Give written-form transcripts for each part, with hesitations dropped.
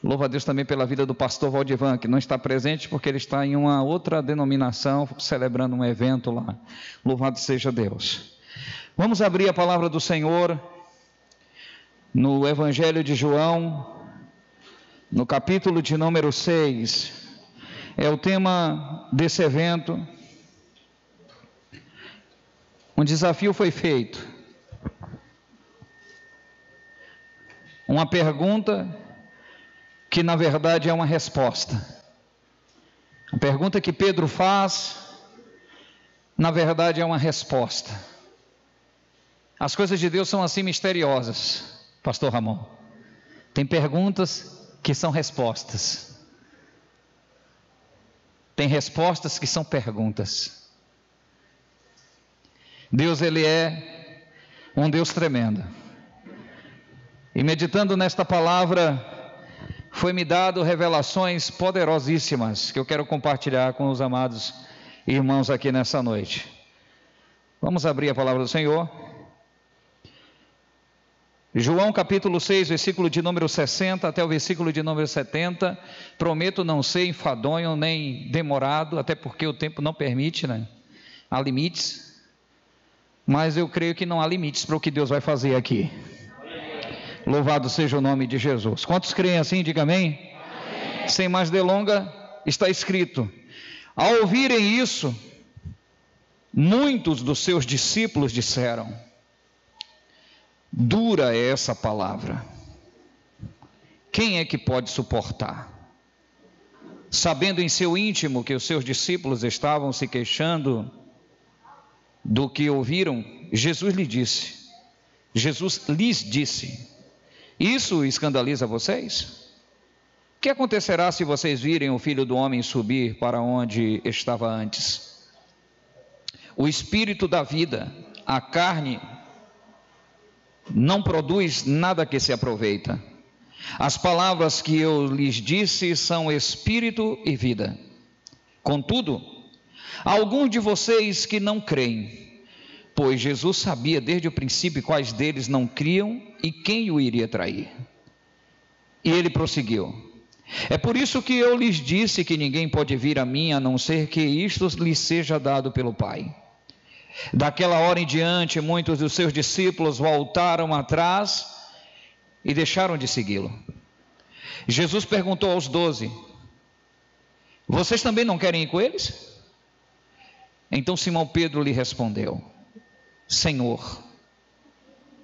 Louvo a Deus também pela vida do pastor Valdivan, que não está presente porque ele está em uma outra denominação, celebrando um evento lá. Louvado seja Deus. Vamos abrir a palavra do Senhor no Evangelho de João, no capítulo de número 6. É o tema desse evento. Um desafio foi feito. Uma pergunta que na verdade é uma resposta. A pergunta que Pedro faz, na verdade é uma resposta. As coisas de Deus são assim misteriosas, pastor Ramon. Tem perguntas que são respostas. Tem respostas que são perguntas. Deus, Ele é um Deus tremendo. E meditando nesta palavra, foi-me dado revelações poderosíssimas que eu quero compartilhar com os amados irmãos aqui nessa noite. Vamos abrir a palavra do Senhor. João capítulo 6, versículo de número 60 até o versículo de número 70. Prometo não ser enfadonho nem demorado, até porque o tempo não permite, né? Há limites. Mas eu creio que não há limites para o que Deus vai fazer aqui. Louvado seja o nome de Jesus. Quantos creem assim? Diga amém. Amém. Sem mais delonga, está escrito: ao ouvirem isso, muitos dos seus discípulos disseram: dura é essa palavra, quem é que pode suportar? Sabendo em seu íntimo que os seus discípulos estavam se queixando do que ouviram, Jesus lhes disse: isso escandaliza vocês? O que acontecerá se vocês virem o Filho do Homem subir para onde estava antes? O Espírito da vida, a carne, não produz nada que se aproveita. As palavras que eu lhes disse são Espírito e vida. Contudo, há alguns de vocês que não creem, pois Jesus sabia desde o princípio quais deles não criam e quem o iria trair. E ele prosseguiu: é por isso que eu lhes disse que ninguém pode vir a mim a não ser que isto lhes seja dado pelo Pai. Daquela hora em diante, muitos dos seus discípulos voltaram atrás e deixaram de segui-lo. Jesus perguntou aos 12: vocês também não querem ir com eles? Então Simão Pedro lhe respondeu: Senhor,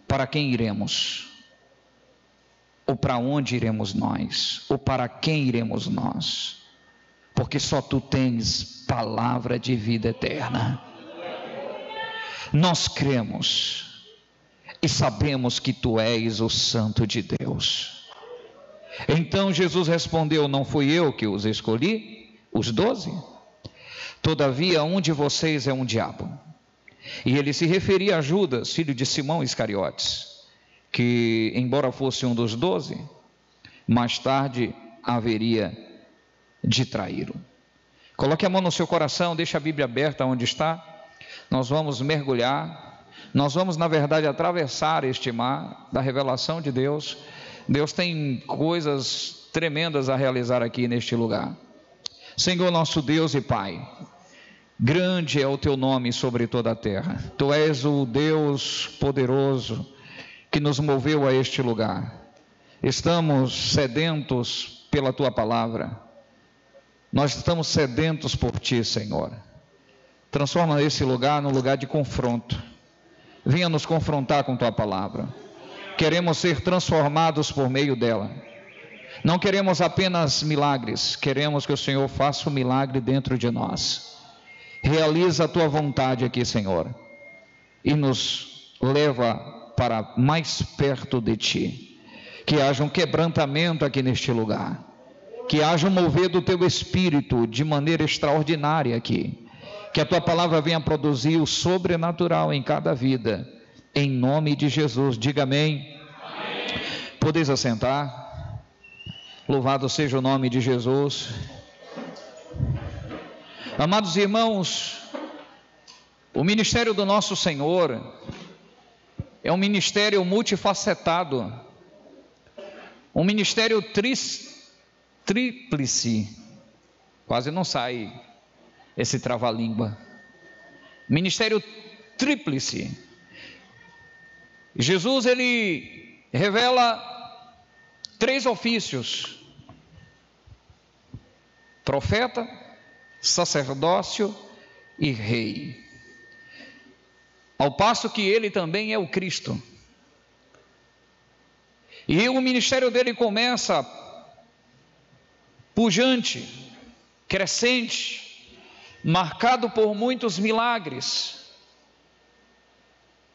para quem iremos? Ou para onde iremos nós? Ou para quem iremos nós? Porque só tu tens palavra de vida eterna. Nós cremos e sabemos que tu és o Santo de Deus. Então Jesus respondeu: não fui eu que os escolhi, os 12? Todavia um de vocês é um diabo. E ele se referia a Judas, filho de Simão Iscariotes, que, embora fosse um dos 12, mais tarde haveria de traí-lo. Coloque a mão no seu coração, deixe a Bíblia aberta onde está. Nós vamos mergulhar, nós vamos, na verdade, atravessar este mar da revelação de Deus. Deus tem coisas tremendas a realizar aqui neste lugar. Senhor nosso Deus e Pai, grande é o teu nome sobre toda a terra. Tu és o Deus poderoso que nos moveu a este lugar. Estamos sedentos pela tua palavra. Nós estamos sedentos por ti, Senhor. Transforma esse lugar num lugar de confronto. Venha nos confrontar com tua palavra. Queremos ser transformados por meio dela. Não queremos apenas milagres, queremos que o Senhor faça um milagre dentro de nós. Realiza a tua vontade aqui, Senhor, e nos leva para mais perto de ti. Que haja um quebrantamento aqui neste lugar, que haja um mover do teu Espírito de maneira extraordinária aqui, que a tua palavra venha produzir o sobrenatural em cada vida, em nome de Jesus. Diga amém. Amém. Podeis assentar. Louvado seja o nome de Jesus. Amados irmãos, o ministério do nosso Senhor é um ministério multifacetado, um ministério tríplice, quase não sai esse trava-língua, ministério tríplice. Jesus, ele revela 3 ofícios: profeta, sacerdócio e rei, ao passo que ele também é o Cristo. E o ministério dele começa pujante, crescente, marcado por muitos milagres.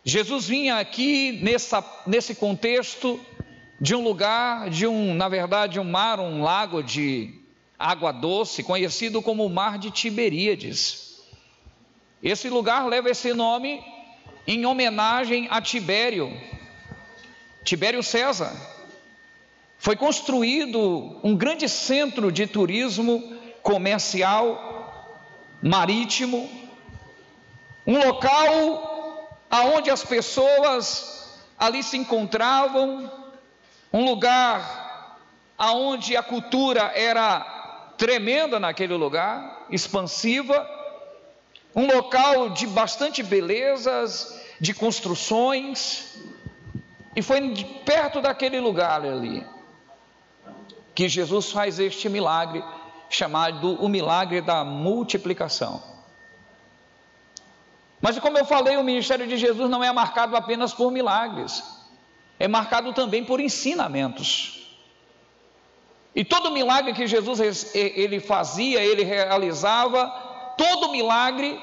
Jesus vinha aqui nesse contexto de um lugar, na verdade um mar, um lago de água doce, conhecido como o Mar de Tiberíades. Esse lugar leva esse nome em homenagem a Tibério César. Foi construído um grande centro de turismo comercial, marítimo, um local aonde as pessoas ali se encontravam, um lugar aonde a cultura era tremenda naquele lugar, expansiva, um local de bastante belezas, de construções. E foi perto daquele lugar ali que Jesus faz este milagre, chamado o milagre da multiplicação. Mas como eu falei, o ministério de Jesus não é marcado apenas por milagres, é marcado também por ensinamentos. E todo milagre que Jesus ele fazia, ele realizava, todo milagre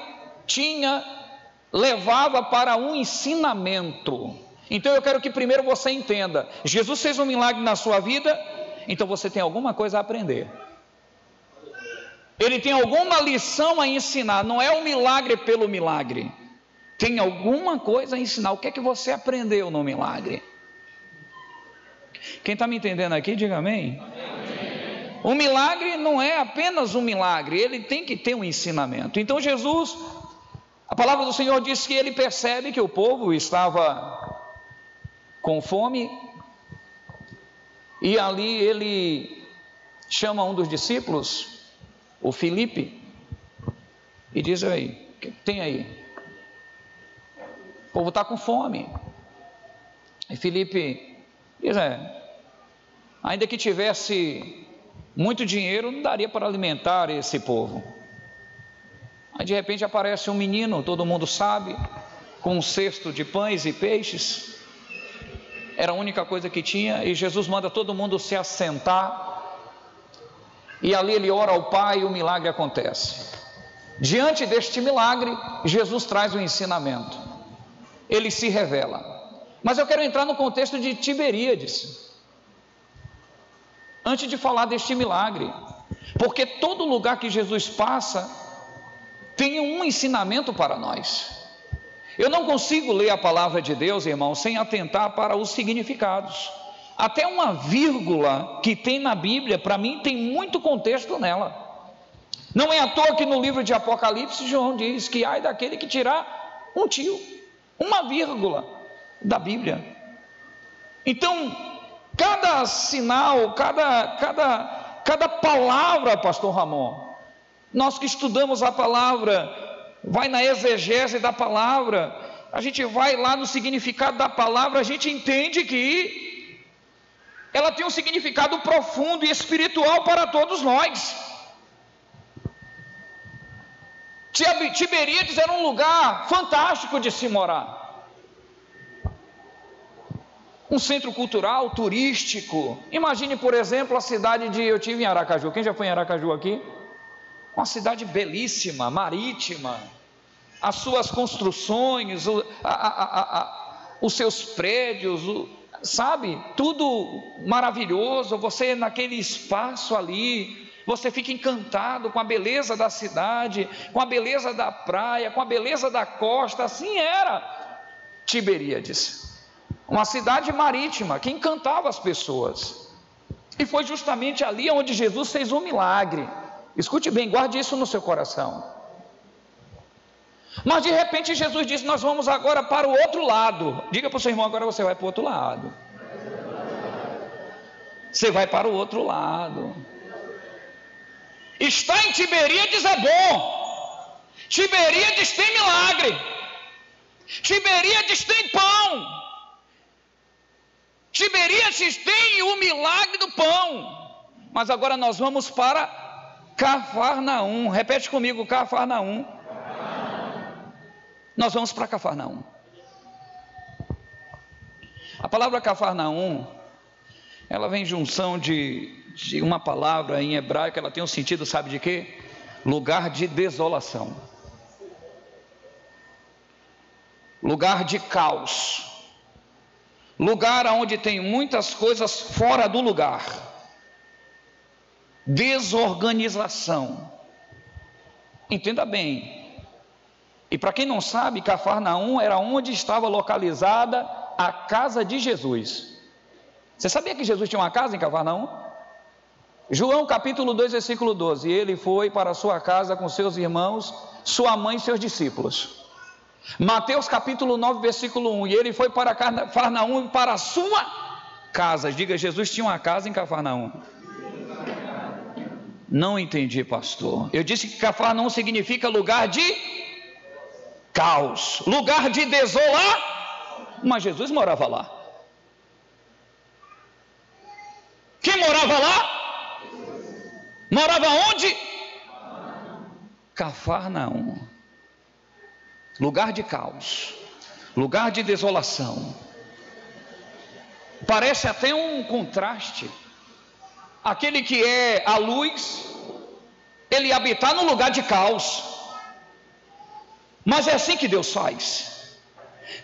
levava para um ensinamento. Então eu quero que primeiro você entenda: Jesus fez um milagre na sua vida, então você tem alguma coisa a aprender. Ele tem alguma lição a ensinar, não é um milagre pelo milagre. Tem alguma coisa a ensinar. O que é que você aprendeu no milagre? Quem está me entendendo aqui, diga amém. O milagre não é apenas um milagre, ele tem que ter um ensinamento. Então Jesus, a palavra do Senhor diz que ele percebe que o povo estava com fome, e ali ele chama um dos discípulos, o Filipe, e diz: aí, o que tem aí? O povo está com fome. E Filipe diz: ainda que tivesse muito dinheiro, não daria para alimentar esse povo. Aí de repente aparece um menino, todo mundo sabe, com um cesto de pães e peixes. Era a única coisa que tinha, e Jesus manda todo mundo se assentar, e ali ele ora ao Pai e o milagre acontece. Diante deste milagre, Jesus traz um ensinamento, ele se revela. Mas eu quero entrar no contexto de Tiberíades, antes de falar deste milagre, porque todo lugar que Jesus passa, tem um ensinamento para nós. Eu não consigo ler a palavra de Deus, irmão, sem atentar para os significados. Até uma vírgula que tem na Bíblia, para mim, tem muito contexto nela. Não é à toa que no livro de Apocalipse, João diz que ai daquele que tirar um tio, uma vírgula da Bíblia. Então, cada sinal, cada palavra, pastor Ramon, nós que estudamos a palavra, vai na exegese da palavra, a gente vai lá no significado da palavra, a gente entende que ela tem um significado profundo e espiritual para todos nós. Tiberíades era um lugar fantástico de se morar, um centro cultural, turístico. Imagine, por exemplo, a cidade eu tive em Aracaju. Quem já foi em Aracaju aqui? Uma cidade belíssima, marítima, as suas construções, os seus prédios, sabe, tudo maravilhoso. Você naquele espaço ali, você fica encantado com a beleza da cidade, com a beleza da praia, com a beleza da costa. Assim era Tiberíades, uma cidade marítima que encantava as pessoas. E foi justamente ali onde Jesus fez um milagre. Escute bem, guarde isso no seu coração. Mas de repente Jesus disse: nós vamos agora para o outro lado. Diga para o seu irmão: agora você vai para o outro lado. Você vai para o outro lado. Estar em Tiberíades é bom. Tiberíades tem milagre. Tiberíades tem pão. Tiberíades tem o milagre do pão. Mas agora nós vamos para Cafarnaum. Repete comigo, Cafarnaum. Nós vamos para Cafarnaum. A palavra Cafarnaum, ela vem junção de uma palavra em hebraico, ela tem um sentido, sabe de quê? Lugar de desolação. Lugar de caos. Lugar onde tem muitas coisas fora do lugar. Desorganização. Entenda bem. E para quem não sabe, Cafarnaum era onde estava localizada a casa de Jesus. Você sabia que Jesus tinha uma casa em Cafarnaum? João capítulo 2, versículo 12. Ele foi para a sua casa com seus irmãos, sua mãe e seus discípulos. Mateus capítulo 9, versículo 1. E ele foi para Cafarnaum, para a sua casa. Diga, Jesus tinha uma casa em Cafarnaum. Não entendi, pastor. Eu disse que Cafarnaum significa lugar de caos, lugar de desolar. Mas Jesus morava lá. Quem morava lá? Morava onde? Cafarnaum. Lugar de caos, lugar de desolação. Parece até um contraste. Aquele que é a luz, ele habitar no lugar de caos. Mas é assim que Deus faz.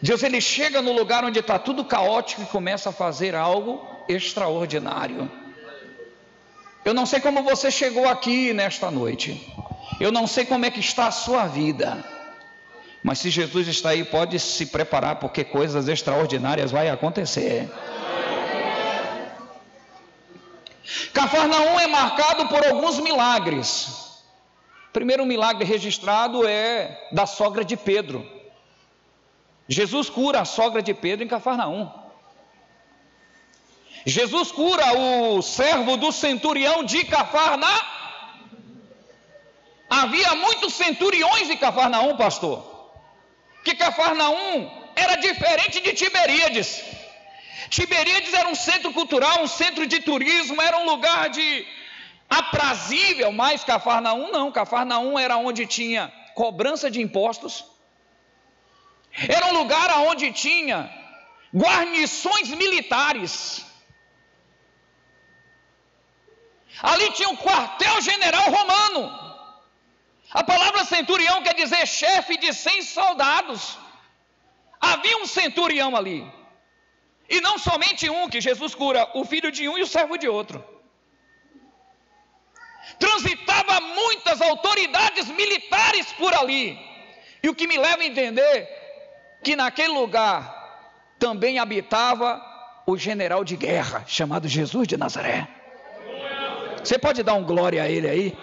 Deus, ele chega no lugar onde está tudo caótico e começa a fazer algo extraordinário. Eu não sei como você chegou aqui nesta noite. Eu não sei como é que está a sua vida. Mas se Jesus está aí, pode se preparar, porque coisas extraordinárias vai acontecer. Cafarnaum é marcado por alguns milagres. O primeiro milagre registrado é da sogra de Pedro. Jesus cura a sogra de Pedro em Cafarnaum. Jesus cura o servo do centurião de Cafarnaum. Havia muitos centuriões em Cafarnaum, pastor. Que Cafarnaum era diferente de Tiberíades. Tiberíades era um centro cultural, um centro de turismo, era um lugar de aprazível, mas Cafarnaum não. Cafarnaum era onde tinha cobrança de impostos, era um lugar onde tinha guarnições militares. Ali tinha um quartel-general romano. A palavra centurião quer dizer chefe de 100 soldados. Havia um centurião ali. E não somente um, que Jesus cura o filho de um e o servo de outro. Transitava muitas autoridades militares por ali. E o que me leva a entender que naquele lugar também habitava o general de guerra, chamado Jesus de Nazaré. Você pode dar um glória a ele aí?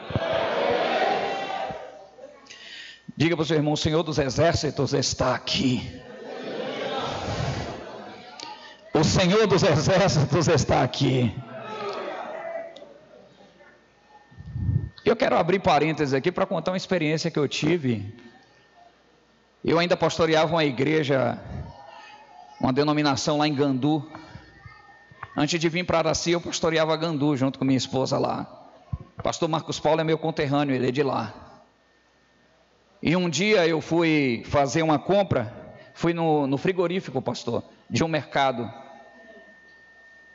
Diga para o seu irmão, o Senhor dos Exércitos está aqui. O Senhor dos Exércitos está aqui. Eu quero abrir parênteses aqui para contar uma experiência que eu tive. Eu ainda pastoreava uma igreja, uma denominação lá em Gandu. Antes de vir para Araci, eu pastoreava Gandu junto com minha esposa lá. O pastor Marcos Paulo é meu conterrâneo, ele é de lá. E um dia eu fui fazer uma compra, fui no frigorífico, pastor, de um mercado.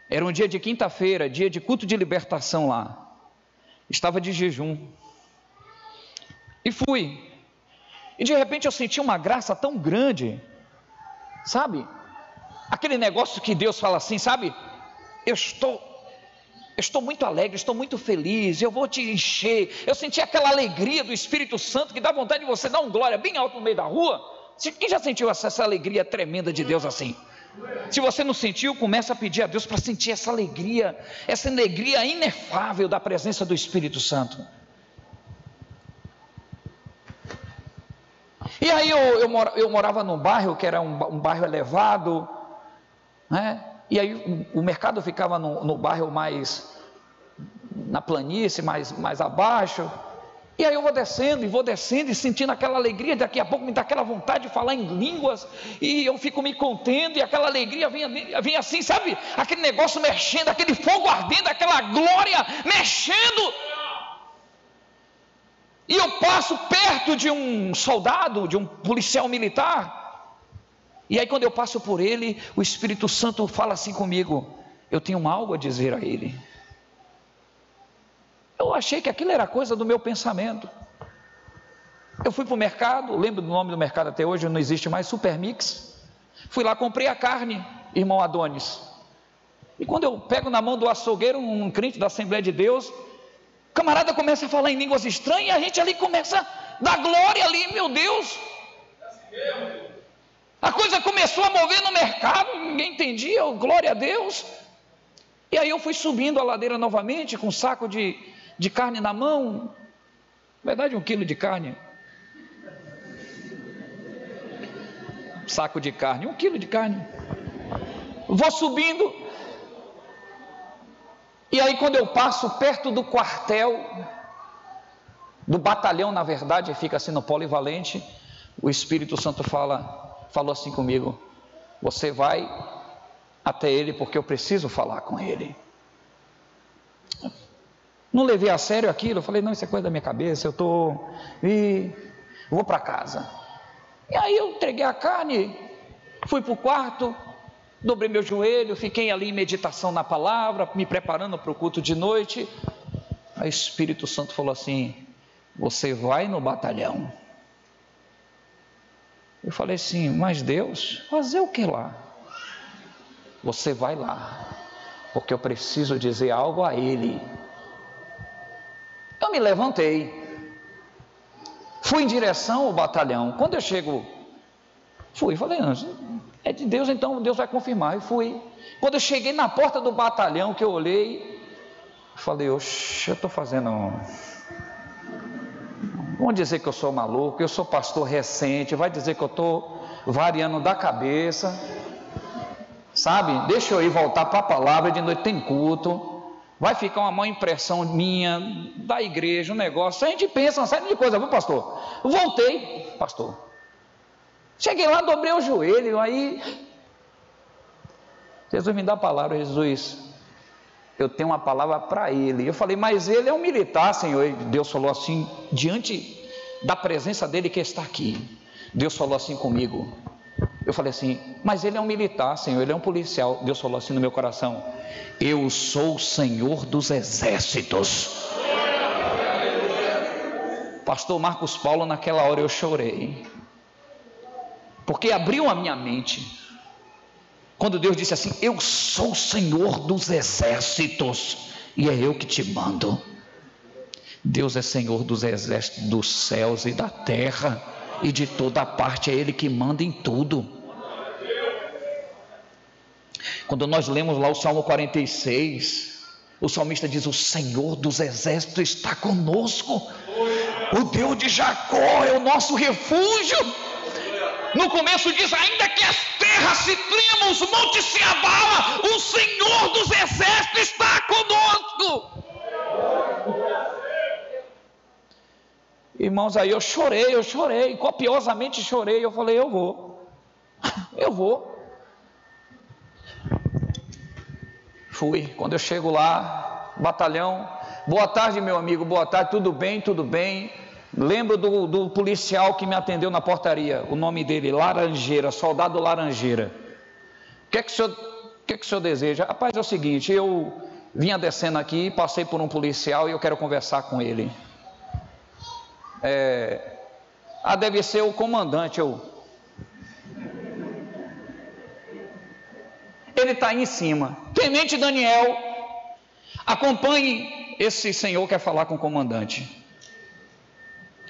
Era um dia de quinta-feira, dia de culto de libertação lá. Estava de jejum. E fui. E de repente eu senti uma graça tão grande, sabe? Aquele negócio que Deus fala assim, sabe? Eu estou muito alegre, estou muito feliz, eu vou te encher. Eu senti aquela alegria do Espírito Santo que dá vontade de você dar um glória bem alto no meio da rua. Quem já sentiu essa alegria tremenda de Deus assim? Se você não sentiu, começa a pedir a Deus para sentir essa alegria inefável da presença do Espírito Santo. E aí eu morava num bairro que era um bairro elevado, né? E aí o mercado ficava no bairro mais na planície, mais abaixo. E aí eu vou descendo e sentindo aquela alegria. Daqui a pouco me dá aquela vontade de falar em línguas, e eu fico me contendo, e aquela alegria vem assim, sabe? Aquele negócio mexendo, aquele fogo ardendo, aquela glória mexendo. E eu passo perto de um soldado, de um policial militar, e aí quando eu passo por ele, o Espírito Santo fala assim comigo: eu tenho algo a dizer a ele. Eu achei que aquilo era coisa do meu pensamento. Eu fui para o mercado, lembro do nome do mercado até hoje, não existe mais, Supermix. Fui lá, comprei a carne, irmão Adonis. E quando eu pego na mão do açougueiro, um crente da Assembleia de Deus, o camarada começa a falar em línguas estranhas, e a gente ali começa a dar glória ali, meu Deus. A coisa começou a mover no mercado, ninguém entendia, glória a Deus. E aí eu fui subindo a ladeira novamente, com um saco de carne na mão, na verdade 1 quilo de carne, saco de carne, 1 quilo de carne, vou subindo, e aí quando eu passo perto do quartel, do batalhão, na verdade, fica assim no polivalente, o Espírito Santo falou assim comigo: você vai até ele, porque eu preciso falar com ele. Não levei a sério aquilo, eu falei: não, isso é coisa da minha cabeça, vou para casa. E aí eu entreguei a carne, fui para o quarto, dobrei meu joelho, fiquei ali em meditação na palavra, me preparando para o culto de noite. Aí o Espírito Santo falou assim: você vai no batalhão. Eu falei assim: mas Deus, fazer o que lá? Você vai lá, porque eu preciso dizer algo a ele. Eu me levantei, fui em direção ao batalhão. Quando eu chego, falei: não, é de Deus, então Deus vai confirmar. E fui. Quando eu cheguei na porta do batalhão, que eu olhei, falei: oxe, eu estou fazendo... Vão dizer que eu sou maluco, eu sou pastor recente, vai dizer que eu estou variando da cabeça, sabe? Deixa eu ir voltar para a palavra, de noite tem culto. Vai ficar uma má impressão minha, da igreja, um negócio. A gente pensa uma série de coisas, viu, pastor? Voltei, pastor. Cheguei lá, dobrei o joelho, aí Jesus me dá a palavra: Jesus, eu tenho uma palavra para ele. Eu falei: mas ele é um militar, Senhor. E Deus falou assim, diante da presença dele que está aqui. Deus falou assim comigo. Eu falei assim: mas ele é um militar, Senhor, ele é um policial. Deus falou assim no meu coração: eu sou o Senhor dos exércitos. Pastor Marcos Paulo, naquela hora eu chorei, porque abriu a minha mente, quando Deus disse assim: eu sou o Senhor dos exércitos, e é eu que te mando. Deus é Senhor dos exércitos dos céus e da terra, e de toda a parte, é Ele que manda em tudo. Quando nós lemos lá o Salmo 46, o salmista diz: o Senhor dos exércitos está conosco, o Deus de Jacó é o nosso refúgio. No começo diz: ainda que as terras se tremam, os montes se abalam, o Senhor dos exércitos está conosco. Irmãos, aí eu chorei, copiosamente chorei. Eu falei: eu vou. Fui. Quando eu chego lá, batalhão: boa tarde, meu amigo, boa tarde, tudo bem. Lembro do policial que me atendeu na portaria, o nome dele, Laranjeira, soldado Laranjeira. O que é que o senhor deseja? Rapaz, é o seguinte, eu vinha descendo aqui, passei por um policial e eu quero conversar com ele. Deve ser o comandante. Ele está aí em cima. Tenente Daniel, acompanhe esse senhor, quer falar com o comandante.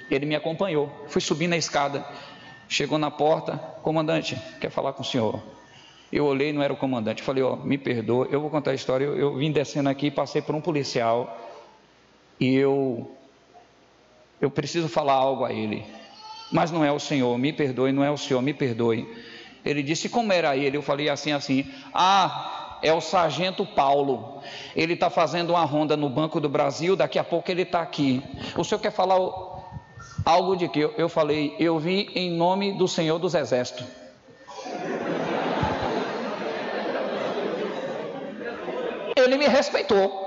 Ele me acompanhou, fui subir na escada, chegou na porta: comandante, quer falar com o senhor. Eu olhei, não era o comandante. Falei: me perdoa, eu vou contar a história. Eu vim descendo aqui, passei por um policial, e eu preciso falar algo a ele, mas não é o senhor, me perdoe, não é o senhor, me perdoe. Ele disse: como era ele? Eu falei assim: é o sargento Paulo. Ele está fazendo uma ronda no Banco do Brasil, daqui a pouco ele está aqui. O senhor quer falar algo de quê? Eu falei, eu vim em nome do Senhor dos Exércitos. Ele me respeitou.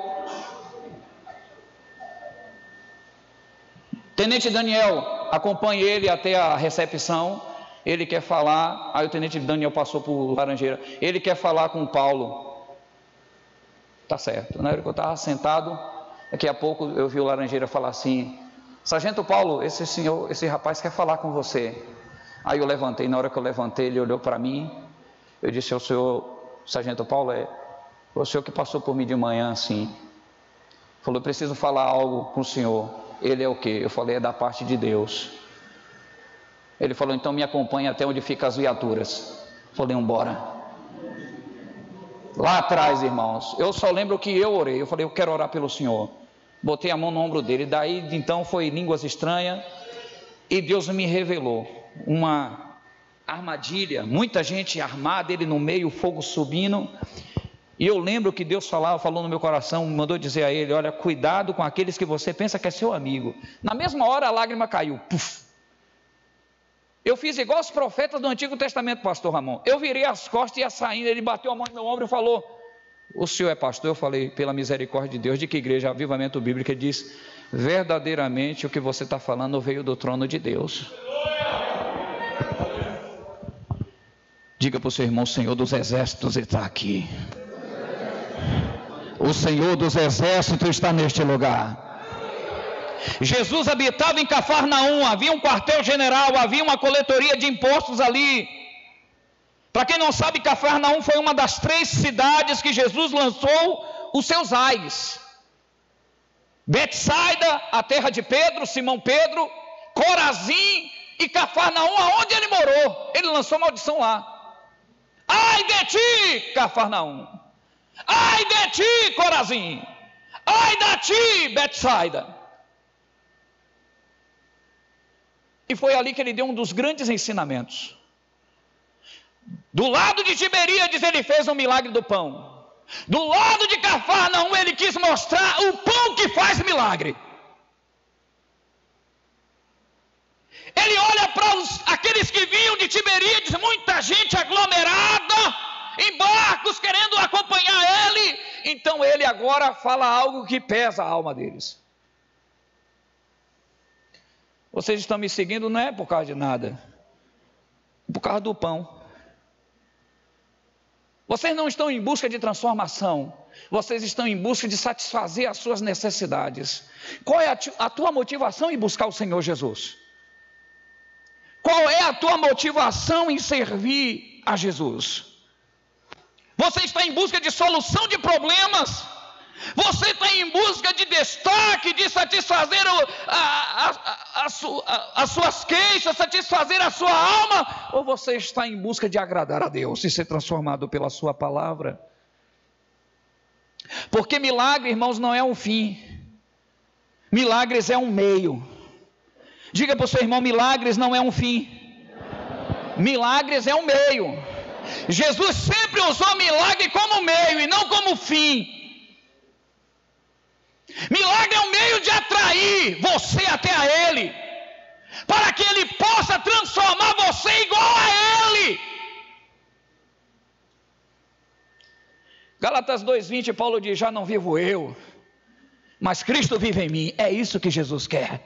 Tenente Daniel, acompanhe ele até a recepção. Ele quer falar. Aí o Tenente Daniel passou por Laranjeira. Ele quer falar com o Paulo. Tá certo. Na hora que eu estava sentado, daqui a pouco eu vi o Laranjeira falar assim: Sargento Paulo, esse rapaz quer falar com você. Aí eu levantei. Na hora que eu levantei, ele olhou para mim. Eu disse ao senhor, Sargento Paulo, o senhor que passou por mim de manhã assim. Falou, eu preciso falar algo com o senhor. Ele é o quê? Eu falei, é da parte de Deus. Ele falou, então me acompanhe até onde ficam as viaturas. Falei, embora. Lá atrás, irmãos, eu só lembro que eu orei. Eu falei, eu quero orar pelo senhor. Botei a mão no ombro dele. Daí, então, foi línguas estranhas. E Deus me revelou uma armadilha. Muita gente armada, ele no meio, o fogo subindo. E eu lembro que Deus falou no meu coração, mandou dizer a ele, olha, cuidado com aqueles que você pensa que é seu amigo. Na mesma hora a lágrima caiu, puf. Eu fiz igual os profetas do Antigo Testamento, pastor Ramon. Eu virei as costas e ia saindo, ele bateu a mão no meu ombro e falou, o senhor é pastor? Eu falei, pela misericórdia de Deus. De que igreja? Avivamento Bíblico. Ele diz, verdadeiramente o que você está falando veio do trono de Deus. Diga para o seu irmão, o Senhor dos Exércitos está aqui. O Senhor dos Exércitos está neste lugar. Jesus habitava em Cafarnaum, havia um quartel-general, havia uma coletoria de impostos ali. Para quem não sabe, Cafarnaum foi uma das 3 cidades que Jesus lançou os seus ais. Betsaida, a terra de Pedro, Simão Pedro, Corazim e Cafarnaum, aonde ele morou. Ele lançou maldição lá. Ai de ti, Cafarnaum! Ai de ti, Corazim! Ai de ti, Betsaida! E foi ali que ele deu um dos grandes ensinamentos. Do lado de Tiberíades ele fez um milagre do pão. Do lado de Cafarnaum ele quis mostrar o pão que faz milagre. Ele olha para aqueles que vinham de Tiberíades, muita gente aglomerada em barcos querendo acompanhar ele. Então ele agora fala algo que pesa a alma deles. Vocês estão me seguindo não é por causa de nada, é por causa do pão. Vocês não estão em busca de transformação, vocês estão em busca de satisfazer as suas necessidades. Qual é a tua motivação em buscar o Senhor Jesus? Qual é a tua motivação em servir a Jesus? Você está em busca de solução de problemas? Você está em busca de destaque, de satisfazer as suas queixas, satisfazer a sua alma? Ou você está em busca de agradar a Deus e ser transformado pela sua palavra? Porque milagre, irmãos, não é um fim. Milagres é um meio. Diga para o seu irmão, milagres não é um fim. Milagres é um meio. Jesus sempre usou milagre como meio e não como fim. Milagre é um meio de atrair você até a Ele, para que Ele possa transformar você igual a Ele. Gálatas 2:20, Paulo diz, já não vivo eu, mas Cristo vive em mim. É isso que Jesus quer.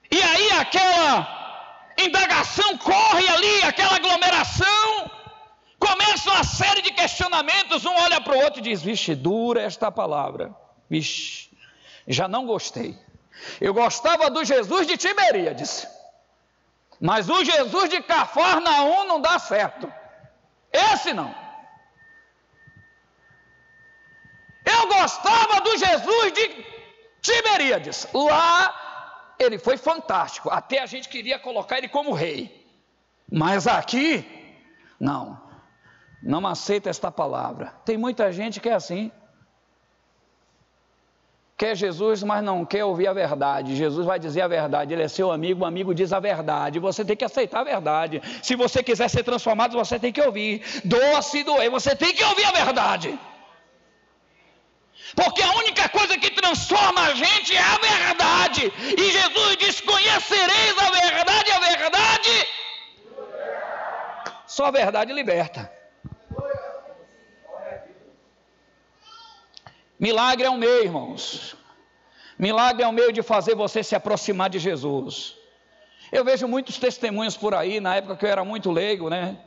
E aí aquela indagação corre ali, aquela aglomeração, começa uma série de questionamentos, um olha para o outro e diz, vixe, dura esta palavra, vixe, já não gostei. Eu gostava do Jesus de Tiberíades, mas o Jesus de Cafarnaum não dá certo, esse não. Eu gostava do Jesus de Tiberíades, lá ele foi fantástico, até a gente queria colocar ele como rei, mas aqui, não aceita esta palavra. Tem muita gente que é assim. quer Jesus, mas não quer ouvir a verdade. Jesus vai dizer a verdade, ele é seu amigo, o amigo diz a verdade, você tem que aceitar a verdade. Se você quiser ser transformado, você tem que ouvir, doa se doer, você tem que ouvir a verdade, porque a única coisa que transforma a gente é a verdade, e Jesus diz, conhecereis a verdade, só a verdade liberta. Milagre é um meio, irmãos. Milagre é um meio de fazer você se aproximar de Jesus. Eu vejo muitos testemunhos por aí, na época que eu era muito leigo, né?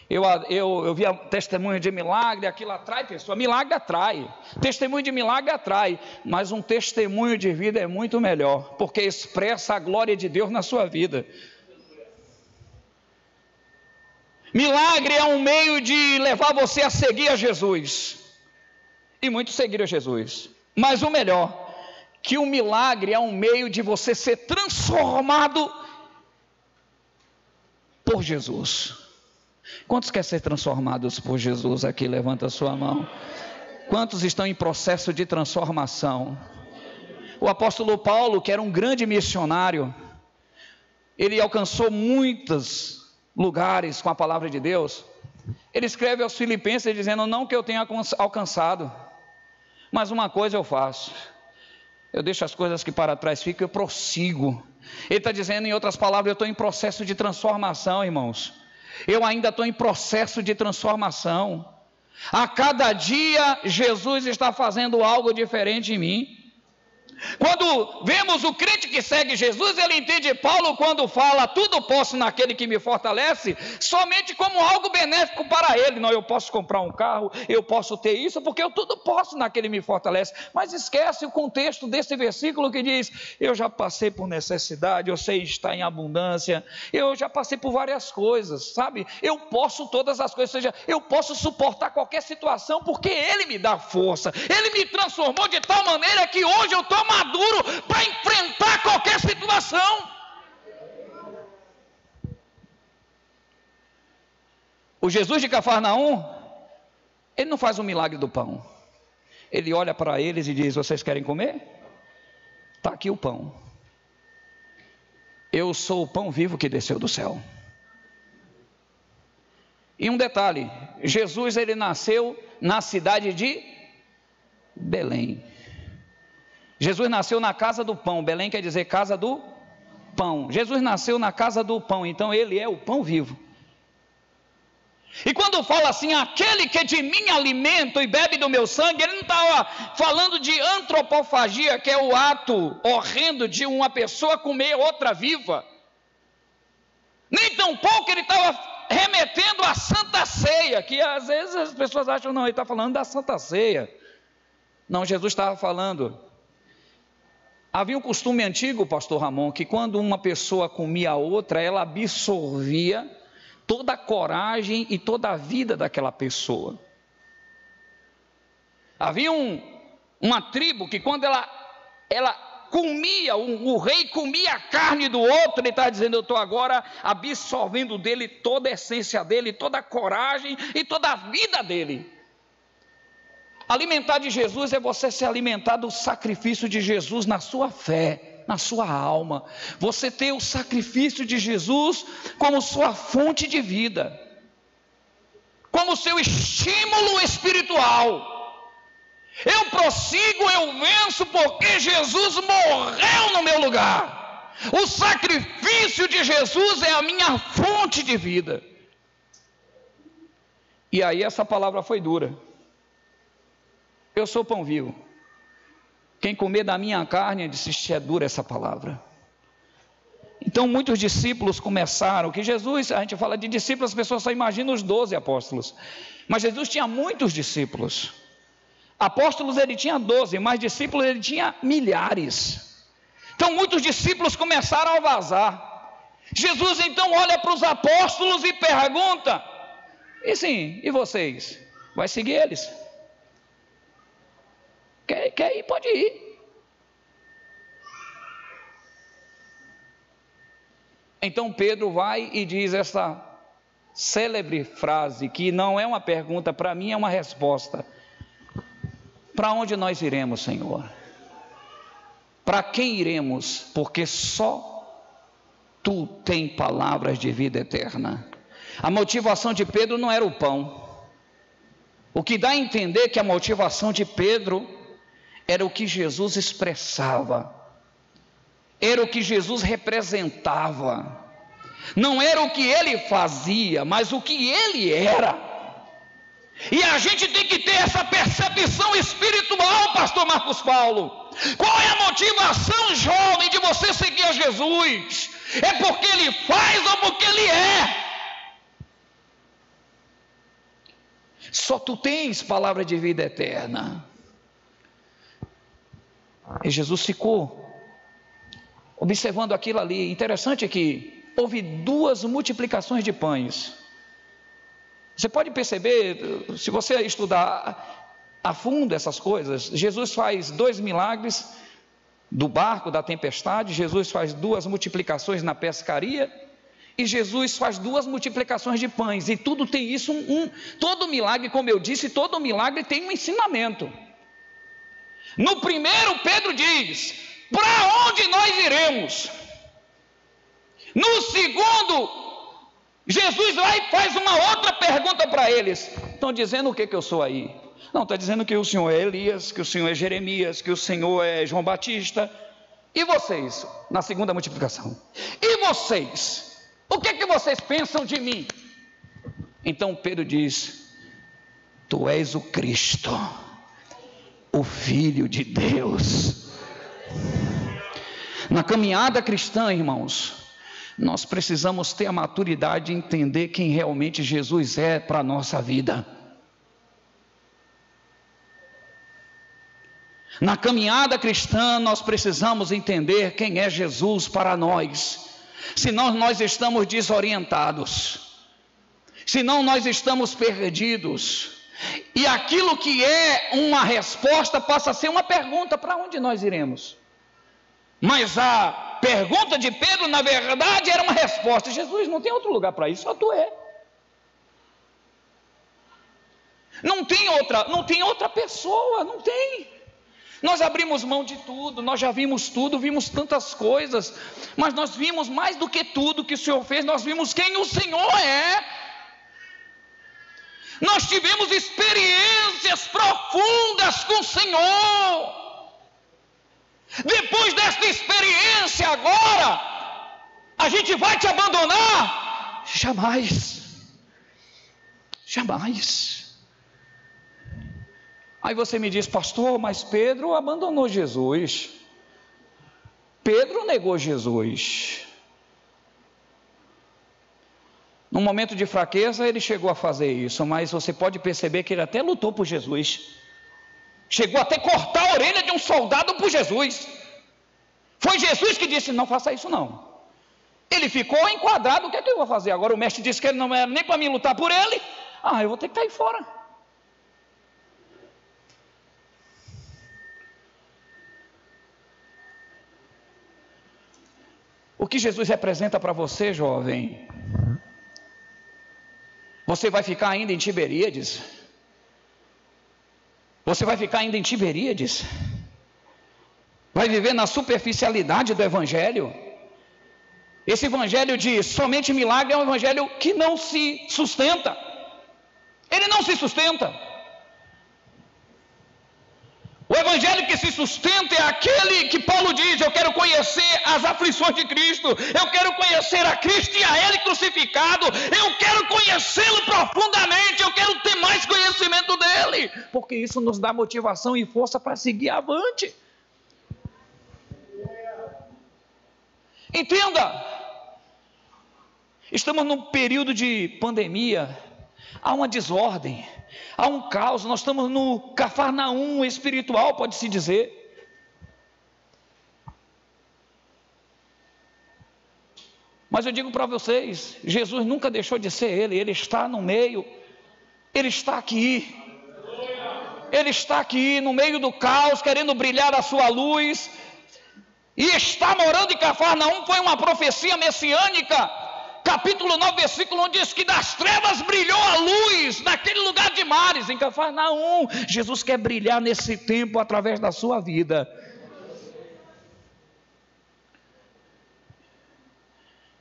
Eu via testemunho de milagre, aquilo atrai pessoa. Milagre atrai, testemunho de milagre atrai, mas um testemunho de vida é muito melhor, porque expressa a glória de Deus na sua vida. Milagre é um meio de levar você a seguir a Jesus. E muitos seguiram Jesus, mas o melhor, que o milagre é um meio de você ser transformado por Jesus. Quantos querem ser transformados por Jesus aqui? Levanta a sua mão. Quantos estão em processo de transformação? O apóstolo Paulo, que era um grande missionário, ele alcançou muitos lugares com a palavra de Deus. Ele escreve aos Filipenses dizendo, não que eu tenha alcançado, mas uma coisa eu faço, eu deixo as coisas que para trás ficam, eu prossigo. Ele está dizendo, em outras palavras, eu estou em processo de transformação, irmãos. Eu ainda estou em processo de transformação. A cada dia, Jesus está fazendo algo diferente em mim. Quando vemos o crente que segue Jesus, ele entende Paulo quando fala, tudo posso naquele que me fortalece, somente como algo benéfico para ele. Não, eu posso comprar um carro, eu posso ter isso, porque eu tudo posso naquele que me fortalece. Mas esquece o contexto desse versículo que diz, eu já passei por necessidade, eu sei estar em abundância, eu já passei por várias coisas, sabe? Eu posso todas as coisas, ou seja, eu posso suportar qualquer situação, porque Ele me dá força. Ele me transformou de tal maneira que hoje eu estou maduro para enfrentar qualquer situação. O Jesus de Cafarnaum, ele não faz o milagre do pão. Ele olha para eles e diz, vocês querem comer? Está aqui o pão. Eu sou o pão vivo que desceu do céu. E um detalhe, Jesus ele nasceu na cidade de Belém. Jesus nasceu na casa do pão. Belém quer dizer casa do pão. Jesus nasceu na casa do pão, então ele é o pão vivo. E quando fala assim, aquele que de mim alimenta e bebe do meu sangue, ele não estava falando de antropofagia, que é o ato horrendo de uma pessoa comer outra viva. Nem tampouco ele estava remetendo à Santa Ceia, que às vezes as pessoas acham, não, ele está falando da Santa Ceia. Não, Jesus estava falando. Havia um costume antigo, pastor Ramon, que quando uma pessoa comia a outra, ela absorvia toda a coragem e toda a vida daquela pessoa. Havia uma tribo que quando ela comia, o rei comia a carne do outro, ele está dizendo, eu estou agora absorvendo dele toda a essência dele, toda a coragem e toda a vida dele. Alimentar de Jesus é você se alimentar do sacrifício de Jesus na sua fé, na sua alma. Você ter o sacrifício de Jesus como sua fonte de vida, como seu estímulo espiritual. Eu prossigo, eu venço, porque Jesus morreu no meu lugar. O sacrifício de Jesus é a minha fonte de vida. E aí essa palavra foi dura. Eu sou pão vivo. Quem comer da minha carne, disse, é dura essa palavra. Então muitos discípulos começaram, que Jesus, a gente fala de discípulos, as pessoas só imaginam os 12 apóstolos. Mas Jesus tinha muitos discípulos. Apóstolos ele tinha 12, mas discípulos ele tinha milhares. Então muitos discípulos começaram a vazar. Jesus então olha para os apóstolos e pergunta, e vocês? Vai seguir eles? Quer ir? Pode ir. Então Pedro vai e diz essa célebre frase, que não é uma pergunta para mim, é uma resposta. Para onde nós iremos, Senhor? Para quem iremos? Porque só tu tem palavras de vida eterna. A motivação de Pedro não era o pão. O que dá a entender que a motivação de Pedro era o que Jesus expressava, era o que Jesus representava. Não era o que ele fazia, mas o que ele era. E a gente tem que ter essa percepção espiritual, pastor Marcos Paulo. Qual é a motivação, jovem, de você seguir a Jesus? É porque ele faz ou porque ele é? Só tu tens palavra de vida eterna. E Jesus ficou observando aquilo ali. Interessante que houve 2 multiplicações de pães. Você pode perceber, se você estudar a fundo essas coisas, Jesus faz 2 milagres do barco, da tempestade, Jesus faz 2 multiplicações na pescaria, e Jesus faz 2 multiplicações de pães, e tudo tem isso, todo milagre, como eu disse, todo milagre tem um ensinamento. No primeiro, Pedro diz: para onde nós iremos? No segundo, Jesus vai e faz uma outra pergunta para eles. Estão dizendo o que eu sou aí? Não, está dizendo que o Senhor é Elias, que o Senhor é Jeremias, que o Senhor é João Batista. E vocês, na segunda multiplicação? E vocês? O que vocês pensam de mim? Então Pedro diz: tu és o Cristo, o Filho de Deus. Na caminhada cristã, irmãos, nós precisamos ter a maturidade de entender quem realmente Jesus é para a nossa vida. Na caminhada cristã, nós precisamos entender quem é Jesus para nós. Senão nós estamos desorientados, senão nós estamos perdidos, e aquilo que é uma resposta passa a ser uma pergunta: para onde nós iremos? Mas a pergunta de Pedro, na verdade, era uma resposta: Jesus, não tem outro lugar para isso, só tu é. Não tem outra pessoa, não tem. Nós abrimos mão de tudo, nós já vimos tudo, vimos tantas coisas, mas nós vimos mais do que tudo que o Senhor fez, nós vimos quem o Senhor é. Nós tivemos experiências profundas com o Senhor. Depois desta experiência agora, a gente vai te abandonar? Jamais. Jamais. Aí você me diz: pastor, mas Pedro abandonou Jesus. Pedro negou Jesus. Num momento de fraqueza ele chegou a fazer isso, mas você pode perceber que ele até lutou por Jesus. Chegou até cortar a orelha de um soldado por Jesus. Foi Jesus que disse: não faça isso não. Ele ficou enquadrado: o que é que eu vou fazer? Agora o mestre disse que ele não era nem para mim lutar por ele. Eu vou ter que cair fora. O que Jesus representa para você, jovem? Você vai ficar ainda em Tiberíades? Você vai ficar ainda em Tiberíades? Vai viver na superficialidade do Evangelho? Esse Evangelho de somente milagre é um Evangelho que não se sustenta. Ele não se sustenta. O Evangelho que se sustenta é aquele que Paulo diz: eu quero conhecer as aflições de Cristo, eu quero conhecer a Cristo e a Ele crucificado, eu quero conhecê-lo profundamente, eu quero ter mais conhecimento dEle, porque isso nos dá motivação e força para seguir avante. Entenda, estamos num período de pandemia, há uma desordem, há um caos, nós estamos no Cafarnaum espiritual, pode-se dizer. Mas eu digo para vocês, Jesus nunca deixou de ser Ele está no meio, Ele está aqui. Ele está aqui no meio do caos, querendo brilhar a sua luz, e está morando em Cafarnaum. Foi uma profecia messiânica. Capítulo 9, versículo 1 diz que das trevas brilhou a luz naquele lugar de mares, em Cafarnaum. Jesus quer brilhar nesse tempo através da sua vida.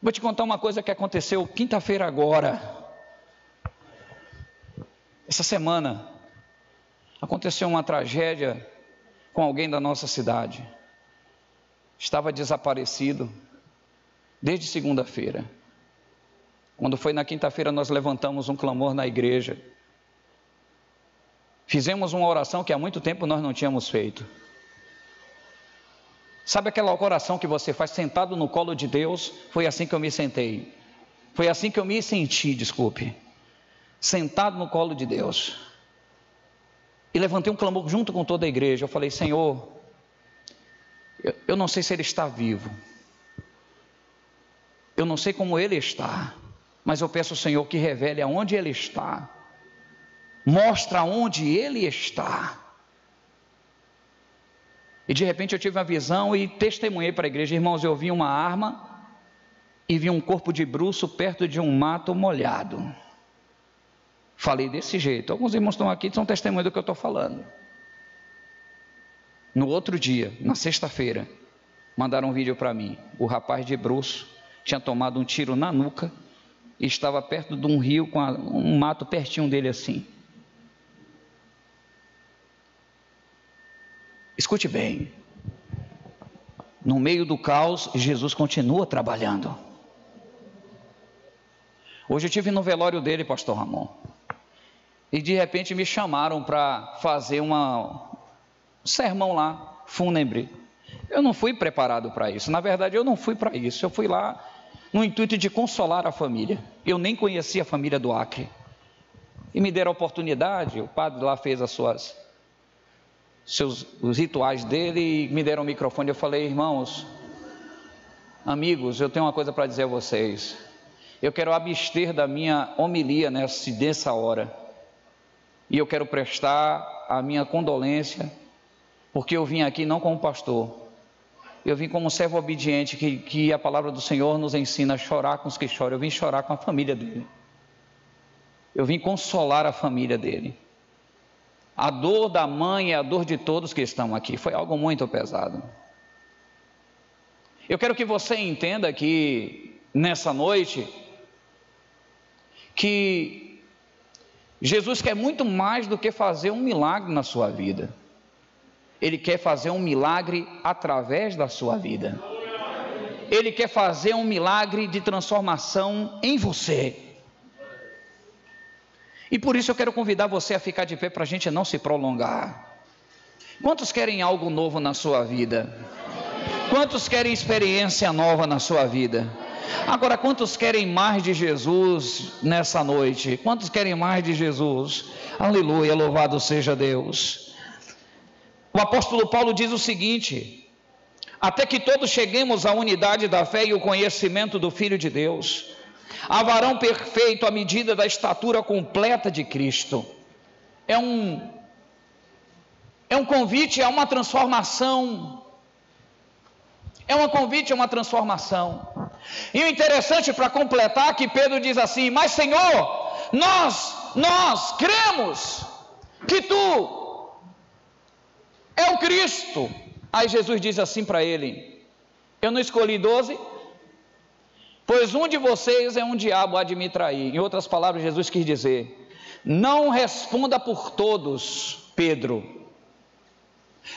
Vou te contar uma coisa que aconteceu quinta-feira agora. Essa semana aconteceu uma tragédia com alguém da nossa cidade. Estava desaparecido desde segunda-feira. Quando foi na quinta-feira, nós levantamos um clamor na igreja. Fizemos uma oração que há muito tempo nós não tínhamos feito. Sabe aquela oração que você faz sentado no colo de Deus? Foi assim que eu me sentei. Foi assim que eu me senti, desculpe. Sentado no colo de Deus. E levantei um clamor junto com toda a igreja. Eu falei: Senhor, eu não sei se ele está vivo. Eu não sei como ele está. Mas eu peço ao Senhor que revele aonde ele está. Mostra onde ele está. E de repente eu tive uma visão e testemunhei para a igreja: irmãos, eu vi uma arma e vi um corpo de bruço perto de um mato molhado. Falei desse jeito. Alguns irmãos estão aqui e são testemunhas do que eu estou falando. No outro dia, na sexta-feira, mandaram um vídeo para mim. O rapaz de bruço tinha tomado um tiro na nuca e estava perto de um rio com um mato pertinho dele assim. Escute bem, no meio do caos, Jesus continua trabalhando. Hoje eu estive no velório dele, pastor Ramon, e de repente me chamaram para fazer um sermão lá, fúnebre. Eu não fui preparado para isso, na verdade eu não fui para isso, eu fui lá no intuito de consolar a família. Eu nem conhecia a família do Acre, e me deram a oportunidade. O padre lá fez os rituais dele e me deram o microfone. Eu falei: irmãos, amigos, eu tenho uma coisa para dizer a vocês. Eu quero abster da minha homilia nessa hora, e eu quero prestar a minha condolência, porque eu vim aqui não como pastor, eu vim como servo obediente, que a palavra do Senhor nos ensina a chorar com os que choram. Eu vim chorar com a família dele, eu vim consolar a família dele. A dor da mãe é a dor de todos que estão aqui. Foi algo muito pesado. Eu quero que você entenda que nessa noite, que Jesus quer muito mais do que fazer um milagre na sua vida. Ele quer fazer um milagre através da sua vida. Ele quer fazer um milagre de transformação em você. E por isso eu quero convidar você a ficar de pé para a gente não se prolongar. Quantos querem algo novo na sua vida? Quantos querem experiência nova na sua vida? Agora, quantos querem mais de Jesus nessa noite? Quantos querem mais de Jesus? Aleluia, louvado seja Deus. O apóstolo Paulo diz o seguinte: até que todos cheguemos à unidade da fé e o conhecimento do Filho de Deus, a varão perfeito à medida da estatura completa de Cristo. É um convite a uma transformação. É um convite a uma transformação. E o interessante, para completar, que Pedro diz assim: mas Senhor, nós cremos que Tu é o Cristo. Aí Jesus diz assim para ele: eu não escolhi 12, pois um de vocês é um diabo, há de me trair. Em outras palavras, Jesus quis dizer: não responda por todos, Pedro.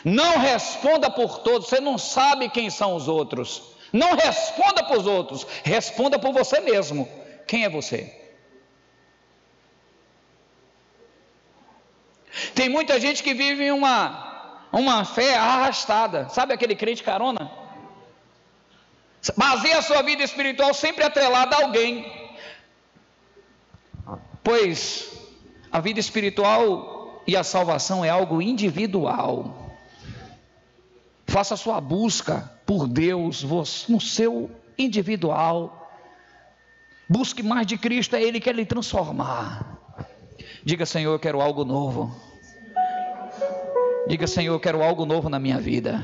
Não responda por todos, você não sabe quem são os outros. Não responda por os outros, responda por você mesmo. Quem é você? Tem muita gente que vive uma fé arrastada. Sabe aquele crente carona? Baseia a sua vida espiritual sempre atrelada a alguém. Pois a vida espiritual e a salvação é algo individual. Faça a sua busca por Deus no seu individual. Busque mais de Cristo, é Ele que quer lhe transformar. Diga: Senhor, eu quero algo novo. Diga: Senhor, eu quero algo novo na minha vida.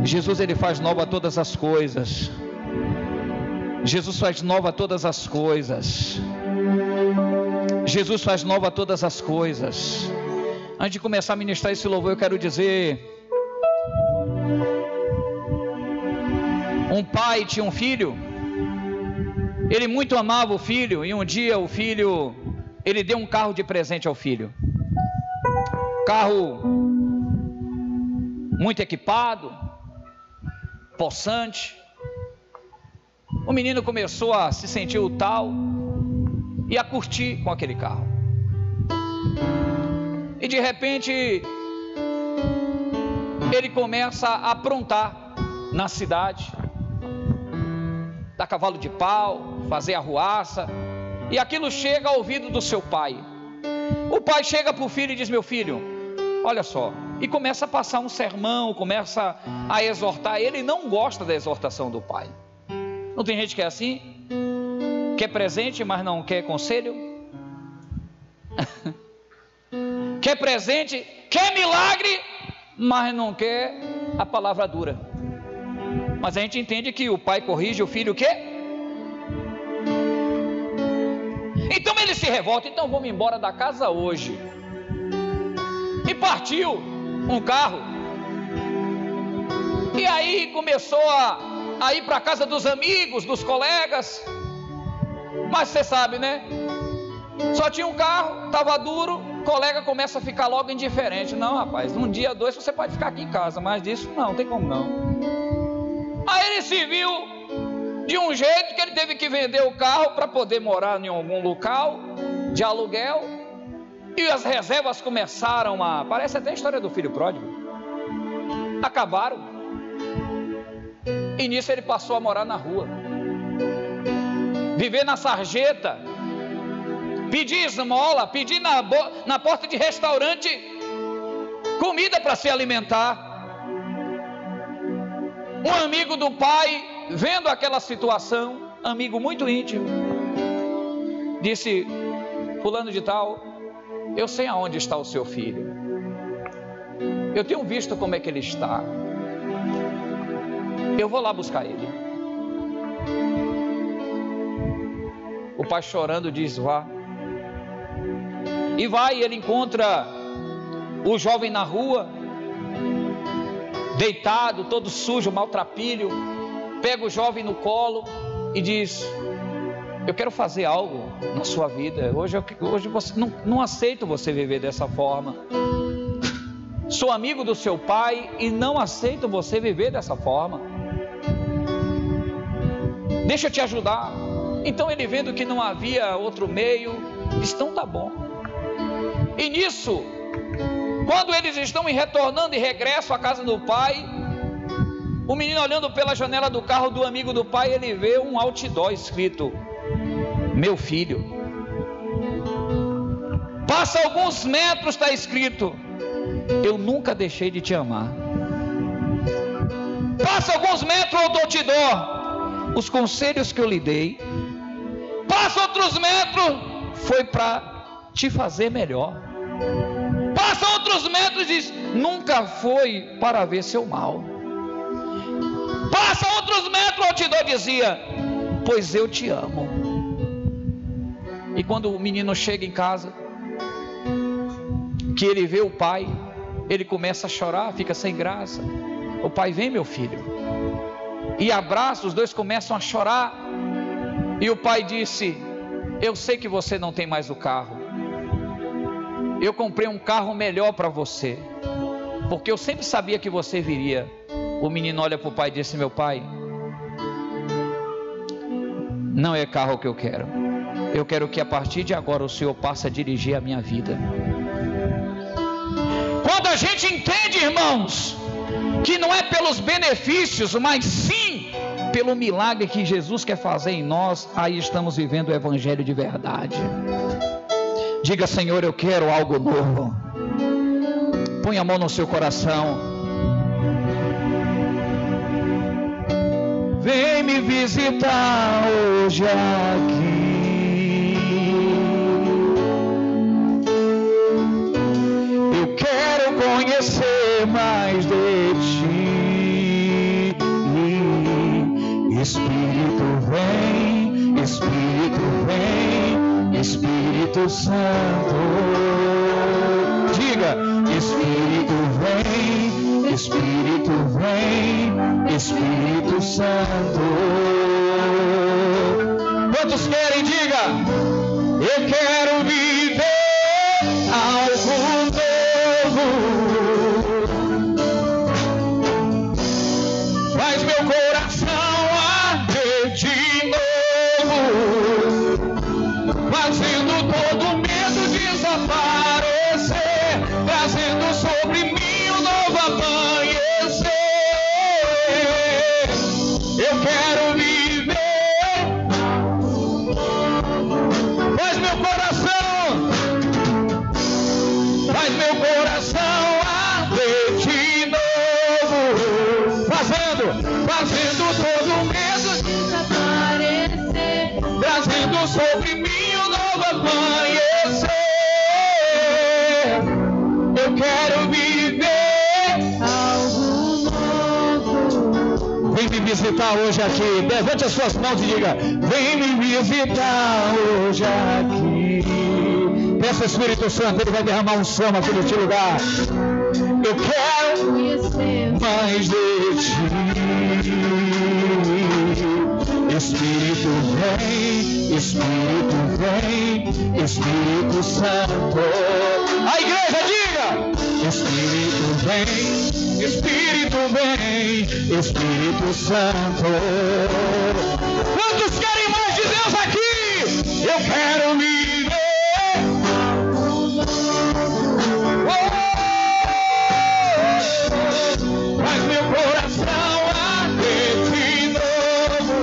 Jesus, Ele faz nova todas as coisas. Jesus faz nova todas as coisas. Jesus faz nova todas as coisas. Antes de começar a ministrar esse louvor, eu quero dizer Um pai tinha um filho, ele muito amava o filho, e um dia o filho, ele deu um carro de presente ao filho. Carro muito equipado, possante. O menino começou a se sentir o tal e a curtir com aquele carro. E de repente ele começa a aprontar na cidade, dar cavalo de pau, fazer arruaça, e aquilo chega ao ouvido do seu pai. O pai chega para o filho e diz: meu filho, olha só, e começa a passar um sermão, começa a exortar. Ele não gosta da exortação do pai. Não tem gente que é assim? Quer presente, mas não quer conselho? Quer presente, quer milagre, mas não quer a palavra dura. Mas a gente entende que o pai corrige o filho o quê? Então ele se revolta. Então vamos embora da casa hoje. E partiu um carro. E aí começou a ir para a casa dos amigos, dos colegas. Mas você sabe, né? Só tinha um carro, estava duro. O colega começa a ficar logo indiferente. Não, rapaz, um dia, dois você pode ficar aqui em casa, mas disso não tem como não. Aí ele se viu de um jeito que ele teve que vender o carro para poder morar em algum local de aluguel. E as reservas começaram parece até a história do filho pródigo. Acabaram. E nisso ele passou a morar na rua, viver na sarjeta, pedir esmola, pedir na porta de restaurante comida para se alimentar. Um amigo do pai, vendo aquela situação, amigo muito íntimo, disse: fulano de tal, eu sei aonde está o seu filho, eu tenho visto como é que ele está, eu vou lá buscar ele. O pai chorando diz: vá. E vai, ele encontra o jovem na rua, deitado, todo sujo, maltrapilho. Pega o jovem no colo e diz: eu quero fazer algo na sua vida. Hoje você não aceito você viver dessa forma. Sou amigo do seu pai e não aceito você viver dessa forma. Deixa eu te ajudar. Então ele, vendo que não havia outro meio, diz: então tá bom. E nisso, quando eles estão retornando em regresso à casa do pai, o menino, olhando pela janela do carro do amigo do pai, ele vê um outdoor escrito: meu filho. Passa alguns metros, está escrito: eu nunca deixei de te amar. Passa alguns metros, outro outdoor: os conselhos que eu lhe dei. Passa outros metros, foi para te fazer melhor. Passa outros metros e diz: nunca foi para ver seu mal. Passa outros metros, o outdoor dizia: pois eu te amo. E quando o menino chega em casa, que ele vê o pai, ele começa a chorar, fica sem graça. O pai: vem, meu filho, e abraça. Os dois começam a chorar. E o pai disse: eu sei que você não tem mais o carro, eu comprei um carro melhor para você, porque eu sempre sabia que você viria. O menino olha para o pai e disse: meu pai, não é carro que eu quero que a partir de agora o Senhor passe a dirigir a minha vida. Quando a gente entende, irmãos, que não é pelos benefícios, mas sim pelo milagre que Jesus quer fazer em nós, aí estamos vivendo o evangelho de verdade. Diga: Senhor, eu quero algo novo. Põe a mão no seu coração. Vem me visitar hoje aqui. Eu quero conhecer mais de ti. Espírito vem, Espírito vem, Espírito Santo. Diga: Espírito vem, Espírito vem, Espírito Santo. Quantos querem? Diga: eu quero viver algo novo. Faz meu coração arder de novo, fazendo todo medo desaparecer, trazendo sobre mim um novo amanhecer. Eu quero viver. Faz meu coração arder de novo, fazendo todo medo desaparecer, trazendo sobre mim um novo amanhecer. Eu quero viver algo novo. Vem me visitar hoje aqui. Levante as suas mãos e diga: vem me visitar hoje aqui. Peça ao Espírito Santo, ele vai derramar um som aqui neste lugar. Eu quero mais de ti. Espírito vem, Espírito vem, Espírito Santo. A igreja diga: Espírito vem, Espírito vem, Espírito Santo. Quantos querem mais de Deus aqui? Eu quero me ver. Faz meu coração arder de novo,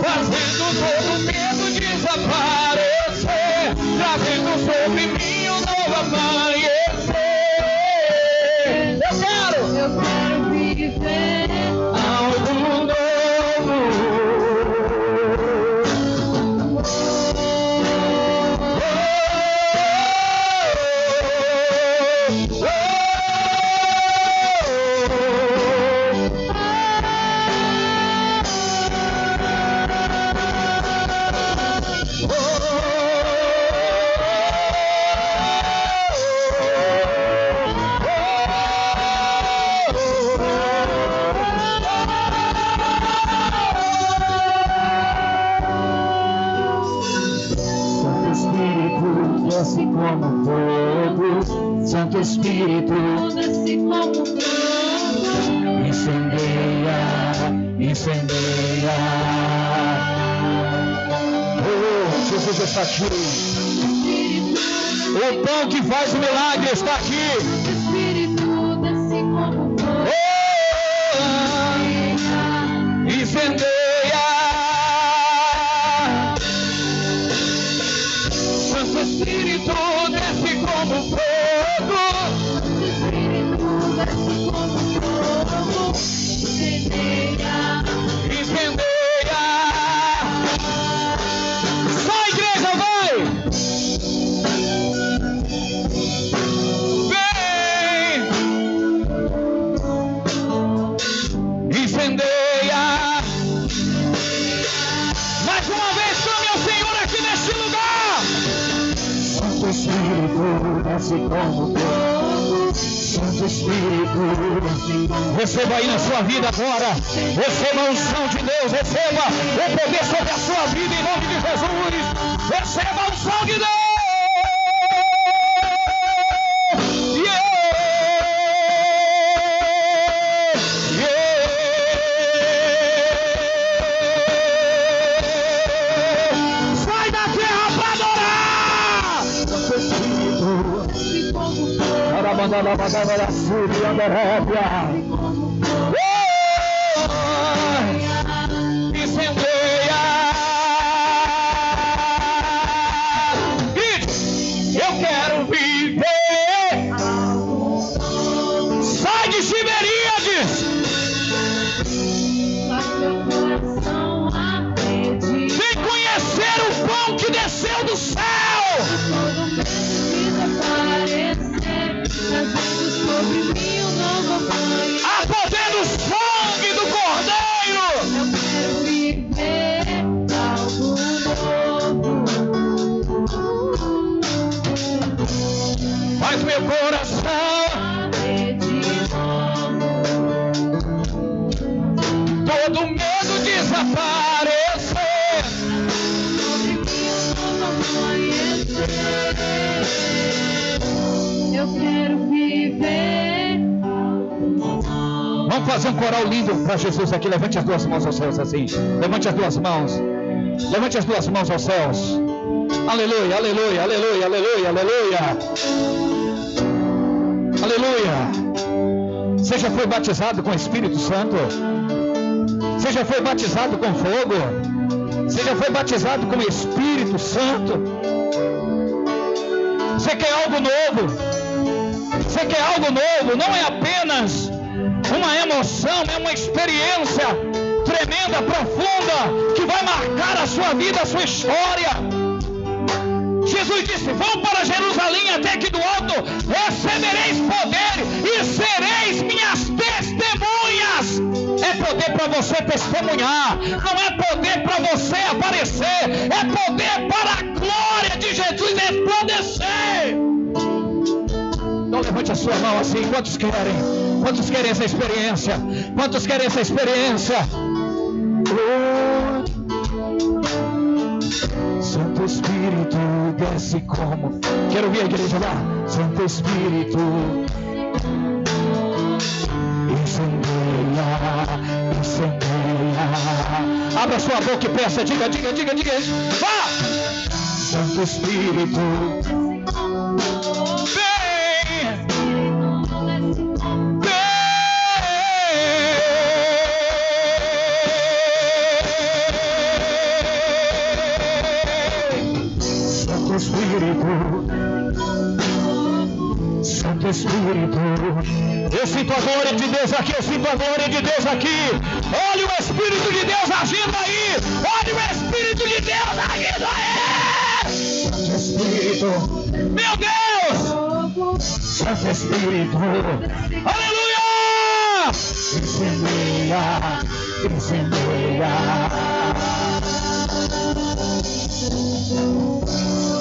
fazendo todo medo desaparecer, trazendo sobre mim um novo amanhecer. Eu quero viver algo novo. Como fogo, Santo Espírito, desce como fogo, incendeia, incendeia. Oh, Jesus está aqui. O pão que faz o milagre está aqui. Espírito, desce como fogo, oh, incendeia. Santo Espírito, desce como fogo. Espírito, desce como fogo. Incendeia, incendeia. Só a igreja vai. Vem. Incendeia. Mais uma vez, chame ao Senhor aqui neste lugar. Santo Espírito, desce como fogo. Santo Espírito, desce como fogo. Receba aí na sua vida agora. Receba a unção de Deus. Receba o poder sobre a sua vida em nome de Jesus. Receba a unção de Deus. Incendeia. Eu quero viver. Sai de Tiberíades. Vem conhecer o pão que desceu do céu. Há poder do sangue do Cordeiro. Eu quero viver algo novo. Faz meu coração arder de todo medo desaparecer. Eu quero viver. Vamos fazer um coral lindo para Jesus aqui. Levante as duas mãos aos céus assim. Levante as duas mãos. Levante as duas mãos aos céus. Aleluia, aleluia, aleluia, aleluia, aleluia. Aleluia. Você já foi batizado com o Espírito Santo? Você já foi batizado com fogo? Você já foi batizado com o Espírito Santo? Você quer algo novo? Você quer algo novo? Não é apenas uma emoção, é uma experiência tremenda, profunda, que vai marcar a sua vida, a sua história. Jesus disse: vão para Jerusalém, até que do alto recebereis poder e sereis minhas testemunhas. É poder para você testemunhar, não é poder para você aparecer, é poder para a glória de Jesus resplandecer. Então levante a sua mão assim. Quantos querem? Quantos querem essa experiência? Quantos querem essa experiência? Oh, Santo Espírito desce como. Quero ouvir a igreja lá. Santo Espírito incendeia, incendeia. Abra sua boca e peça. Diga, diga, diga, diga isso. Vá! Santo Espírito Santo Espírito, eu sinto a glória de Deus aqui, eu sinto a glória de Deus aqui. Olha o Espírito de Deus agindo aí, olha o Espírito de Deus agindo aí. Santo Espírito, meu Deus, Santo Espírito, aleluia. Incendeia, incendeia.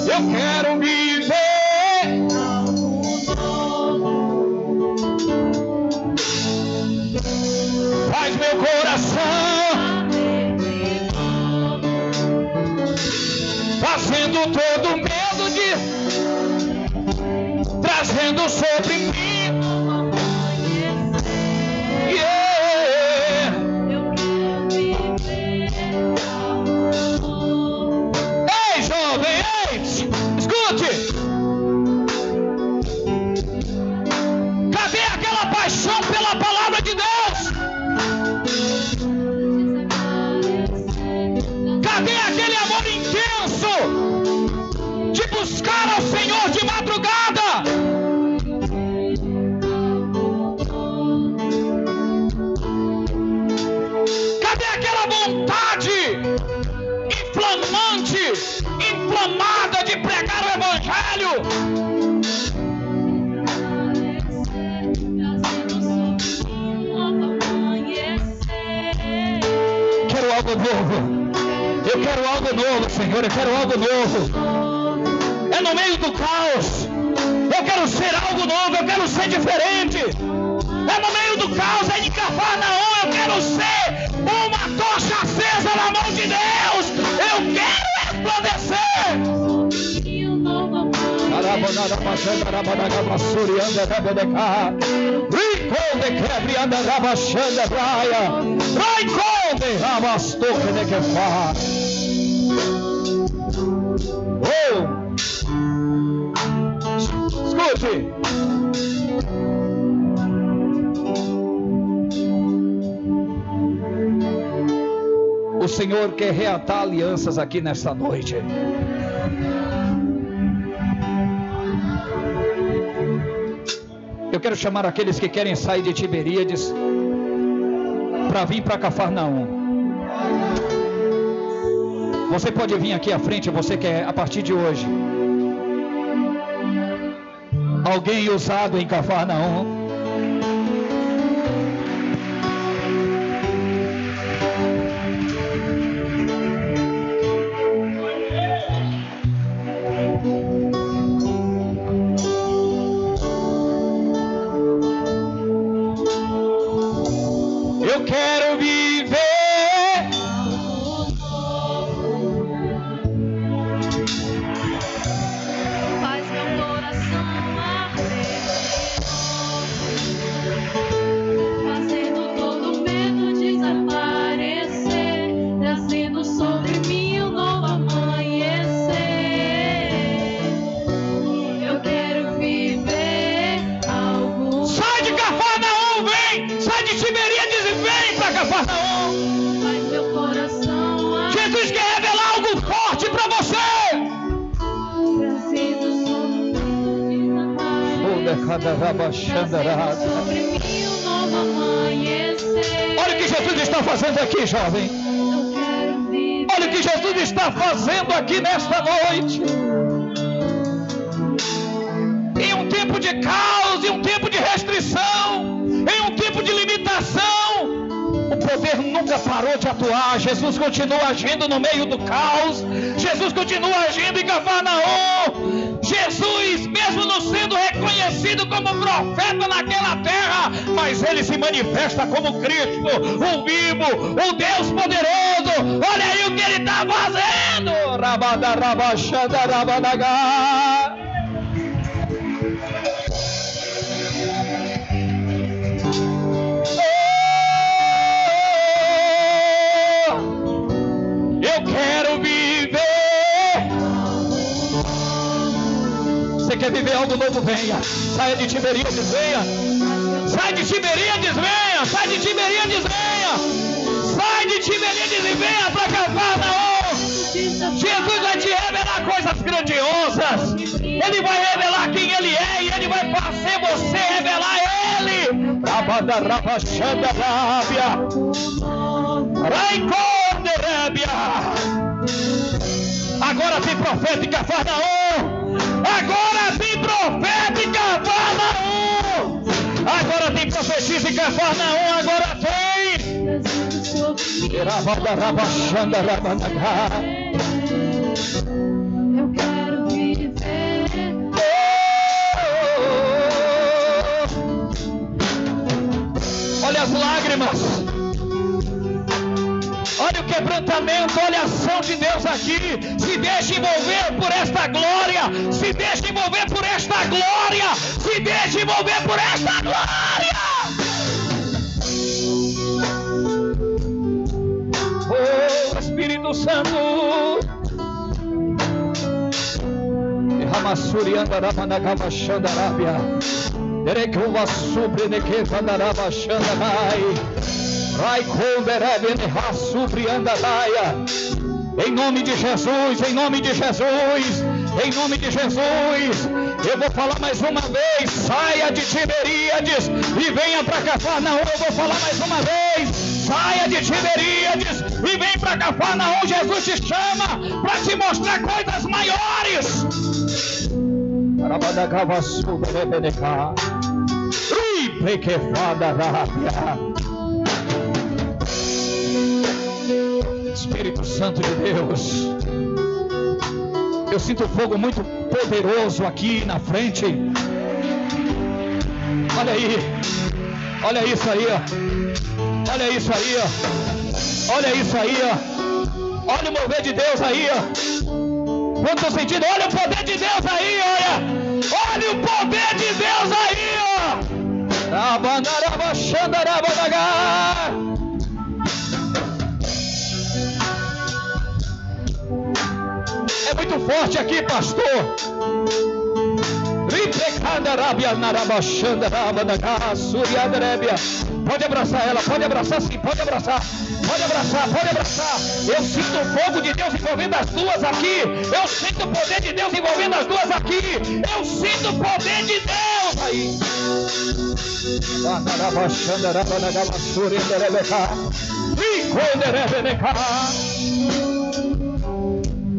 Eu quero viver. Faz meu coração, fazendo todo medo trazendo sobre mim. Ei, jovem, ei, escute. Cadê aquela paixão pela palavra de Deus? Cadê aquele amor intenso de buscar ao Senhor de madrugada? Cadê aquela vontade inflamante, inflamada de pregar o Evangelho? Quero algo novo. Eu quero algo novo, Senhor, eu quero algo novo. É no meio do caos. Eu quero ser algo novo, eu quero ser diferente. É no meio do caos, é em Cafarnaum. Eu quero ser uma tocha acesa na mão de Deus. Eu quero resplandecer. Escute. O Senhor quer reatar alianças aqui nesta noite. Eu quero chamar aqueles que querem sair de Tiberíades para vir para Cafarnaum. Você pode vir aqui à frente, você quer, a partir de hoje, alguém usado em Cafarnaum. Eu quero viver sobre mim um novo amanhecer. Olha o que Jesus está fazendo aqui, jovem. Eu quero viver. Olha o que Jesus está fazendo aqui nesta noite. Em um tempo de caos, em um tempo de restrição, em um tempo de limitação, o poder nunca parou de atuar. Jesus continua agindo no meio do caos. Jesus continua agindo em Cafarnaum. Jesus, mesmo não sendo reconhecido como profeta naquela terra, mas ele se manifesta como Cristo, o vivo, o Deus poderoso. Olha aí o que ele está fazendo. Eu quero viver. Você quer viver algo novo? Venha. Saia de Tiberíades, venha. Sai de Tiberíades, venha. Sai de Tiberíades, venha. Sai de Tiberíades e venha para Cafarnaum. Jesus vai te revelar coisas grandiosas. Ele vai revelar quem ele é e ele vai fazer você revelar ele. Agora tem profeta em Cafarnaum. Agora tem profeta em Cafarnaum. Agora tem profetisa em Cafarnaum. Agora tem. Eu quero viver. Olha as lágrimas. Olha o quebrantamento, olha a ação de Deus aqui. Se deixe envolver por esta glória. Se deixe envolver por esta glória. Se deixe envolver por esta glória. Oh, Espírito Santo. Ramassuri andaraba na Gavachandarabia. Derekuva sobre nekevandaraba Xandanai. Em nome de Jesus, em nome de Jesus, em nome de Jesus, eu vou falar mais uma vez: saia de Tiberíades e venha para Cafarnaum. Eu vou falar mais uma vez: saia de Tiberíades e vem para Cafarnaum. Jesus te chama para te mostrar coisas maiores. Espírito Santo de Deus, eu sinto fogo muito poderoso aqui na frente. Olha aí, olha isso aí, ó. Olha isso aí, ó. Olha isso aí, ó. Olha o mover de Deus aí, ó. Quando estou sentindo, olha o poder de Deus aí, olha. Olha o poder de Deus aí, ó. É muito forte aqui, pastor. Pode abraçar ela, pode abraçar sim, pode abraçar. Pode abraçar, pode abraçar. Eu sinto o fogo de Deus envolvendo as duas aqui. Eu sinto o poder de Deus envolvendo as duas aqui. Eu sinto o poder de Deus aí.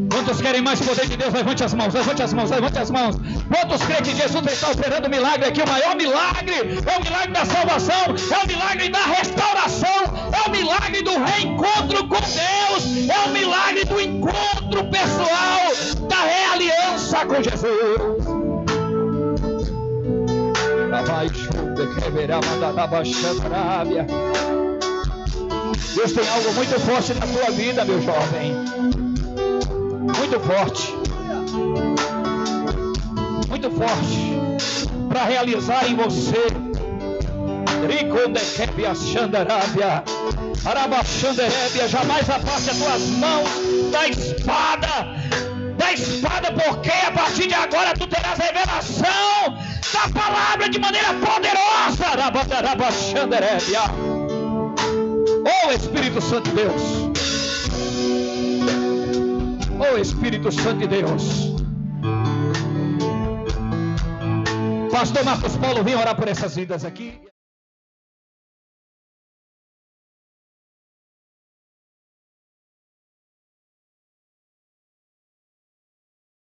Quantos querem mais poder de Deus? Levante as mãos, levante as mãos, levante as mãos. Quantos creem que Jesus está operando milagre aqui? O maior milagre é o milagre da salvação, é o milagre da restauração, é o milagre do reencontro com Deus, é o milagre do encontro pessoal, da realiança com Jesus. Deus tem algo muito forte na tua vida, meu jovem. Muito forte, muito forte, para realizar em você. Jamais afaste as tuas mãos da espada, porque a partir de agora tu terás revelação da palavra de maneira poderosa. Oh, Espírito Santo de Deus. Oh, Espírito Santo de Deus. Pastor Marcos Paulo, vem orar por essas vidas aqui.